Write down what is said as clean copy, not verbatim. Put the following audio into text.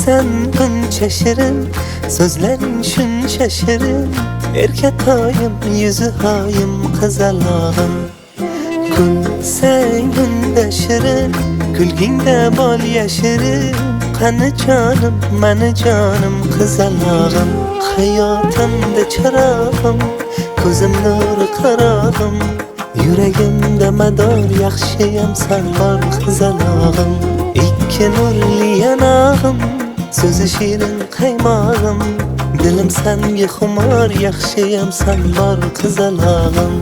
sen buncha shirin, so'zlaring shuncha shirin. Erkatoyim, yuzi hoyim, qizalog'im. Kulsang unda shirin, kulgingda bol yashirin. Qani jonim, mani jonim, qizalog'im. Hayotimda chirog'im, ko'zim nuri qarog'im. Yuragimda mador, yaxshiyam sen bor, qizalog'im. Ikki nurli yanog'im, so'zi shirin qaymog'im. Dilim senga xumor, yaxshiyam sen bor, qizalog'im.